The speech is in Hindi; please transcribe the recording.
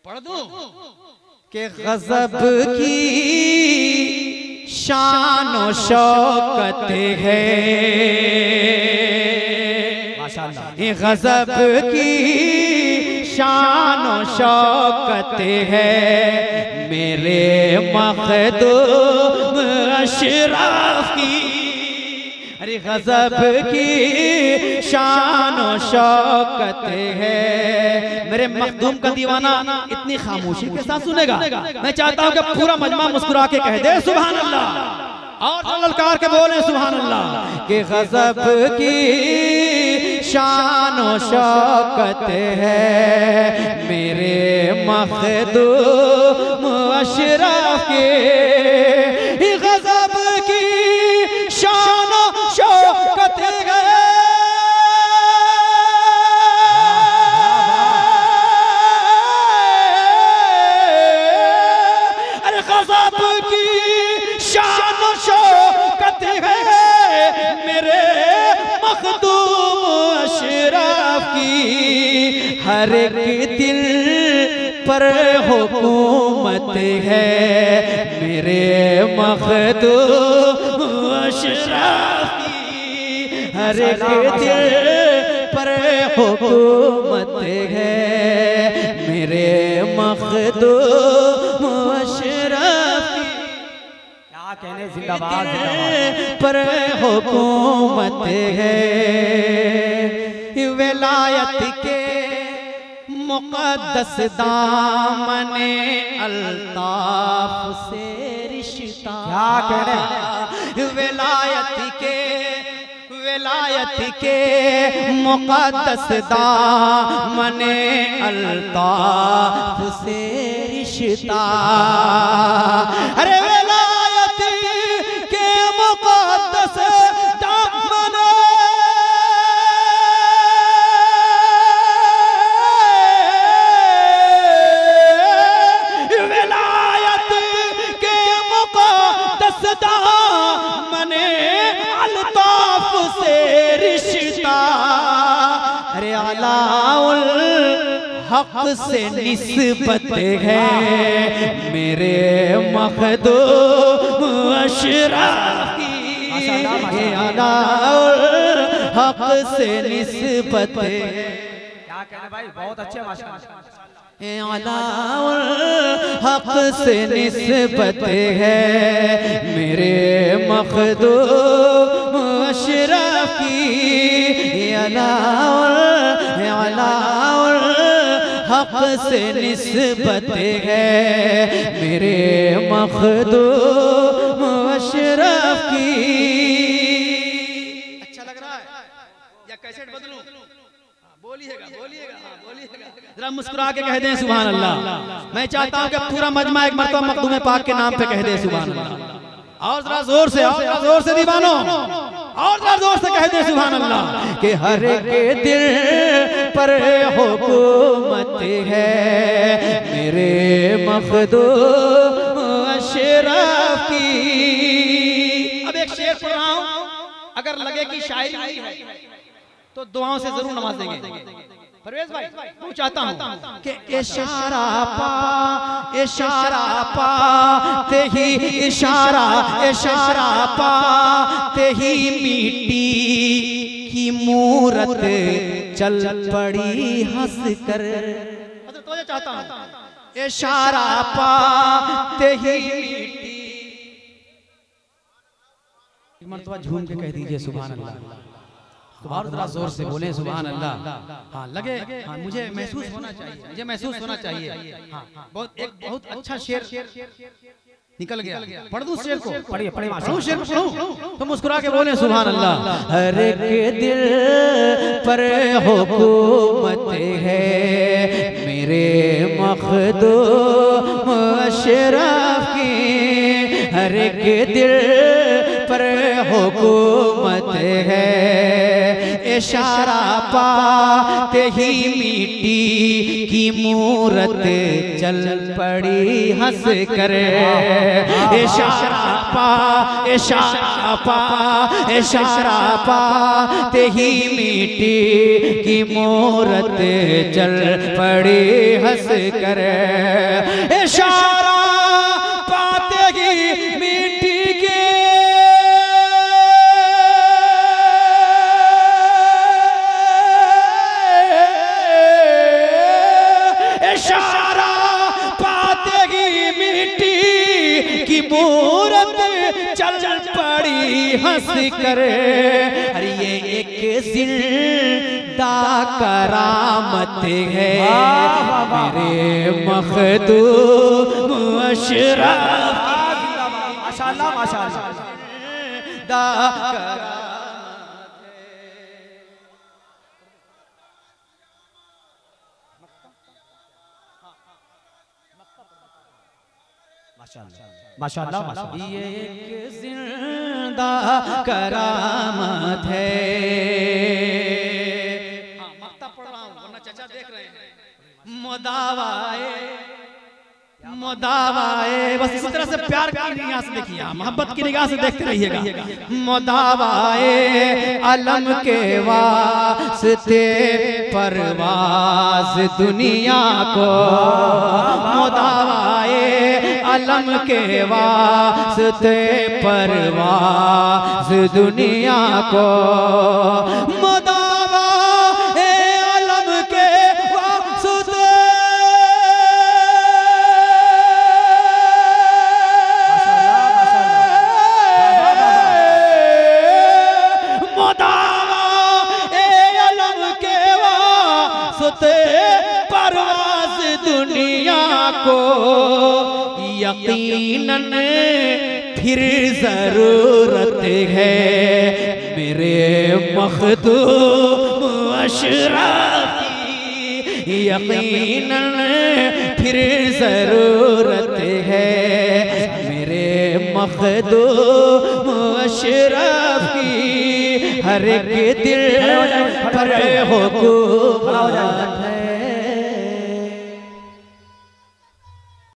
पढ़ दूं कि गज़ब की शान और शौकत है, माशाअल्लाह। गज़ब की शान और शौकत है, मेरे मखदूम अशरफ की। अरे गज़ब की शान और शौकत है, मेरे मखदूम का दीवाना इतनी खामोशी के साथ सुनेगा। मैं चाहता हूं कि पूरा मजमा मुस्कुरा के कह दे सुभान अल्लाह, और ललकार के बोले सुभान अल्लाह। कि गज़ब की शान और शौकत है, मेरे मखदूम अशरफ के। गज़ब की शान और शौकत है, अरे गज़ब की शान और शौकत है, मेरे मखदूम अशरफ की। हर एक दिल पर हुकूमत है, मेरे मखदूम अशरफ की। हर एक दिल पर हुकूमत है, मेरे मखदूम अशरफ की। क्या कहने, जिंदाबाद जिंदाबाद। पर हुकूमत है, विलायत के मुक़द्दस दामने अल्ताफ से रिश्ता। क्या कहने, विलायत के मुक़द्दस दामने अल्ताफ से रिश्ता। अरे विलायत के मुक़द्दस दामने, विलायत के मुक़द्दस दामने अल्ताफ से रिश्ता। अरे अलाउल हक से निस्बत है, मेरे मखदूम अशरफ की। अलाउल हक से निस्बत है। क्या कहना भाई, बहुत अच्छे माशाअल्लाह। अलाउल हक से निस्बत है, मेरे मखदूम अशरफ की। अलाउल हक से निस्बत है, मेरे मखदूम अशरफ की। अच्छा लग रहा है या कैसेट बदलूं? बोलिएगा बोलिएगा बोलिएगा, जरा मुस्कुरा के कह दें सुभान अल्लाह। मैं चाहता हूं कि पूरा मजमा एक मरतबा मखदूम पाक के नाम पे कह दे सुभान अल्लाह। और जरा जोर से, और जरा जोर से दीवानो, और जरा जोर से कह दे सुभान अल्लाह। कि हर एक दिल पर हुकूमत है, मेरे मखदूम अशरफ की। अब एक शेर पढ़ रहा हूं, अगर लगे कि शायरी नहीं है तो दुआओं से जरूर नवाज देंगे। परवेज भाई, मैं चाहता हूं कि इशारा पाते ही, इशारा पाते ही मिट्टी की मूरत चल पड़ी हंस कर। तो चाहता हूं, इशारा पाते ही मिट्टी। एक मरतबा झूम के कह दीजिए सुभान अल्लाह, और जरा जोर से बोले सुभान अल्लाह। हाँ लगे, हाँ मुझे महसूस होना चाहिए, मुझे महसूस होना चाहिए। हाँ बहुत अच्छा शेर निकल गया। पढ़ दूं शेर को? पढ़िए पढ़िए, पढ़ूं शेर को, पढ़ूं तो मुस्कुरा के बोले सुभान अल्लाह। हर एक दिल पर हुकूमत है, मेरे मखदूम अशरफ की। हर एक दिल पर हुकूमत है, इशारा पाते ही मिट्टी की मूरत चल पड़ी हंस कर। इशारा पाते ही मिट्टी की मूरत चल पड़ी हंस कर। इशारा पाते ही मिट्टी के इशारा पाते ही मिट्टी की मूरत चल पड़ी हंस कर। अरे ये एक जिंदा करामत है मेरे मखदूम अशरफ। माशाअल्लाह माशाअल्लाह। माशाअल्लाह माशाअल्लाह। ये एक जिंदा करामत है। हाँ, मक्ता पढ़ रहा हूँ वरना चाचा देख रहे हैं। मुदावाए बस इसी तरह से प्यार की निगाह से देखिए, मोहब्बत की निगाह से देखते रहिएगा। मुदावाए अलम के वास्ते परवाज़ दुनिया को। मुदावाए अलम के वास्ते परवाज़ दुनिया को। मुदावाए अलम के वास्ते परवाज़ दुनिया को। यकीनन फिर जरूरत है मेरे मखदूम अशरफ की। यकीनन फिर जरूरत है मेरे मखदूम अशरफ की। हर एक दिल पर हुकूमत है।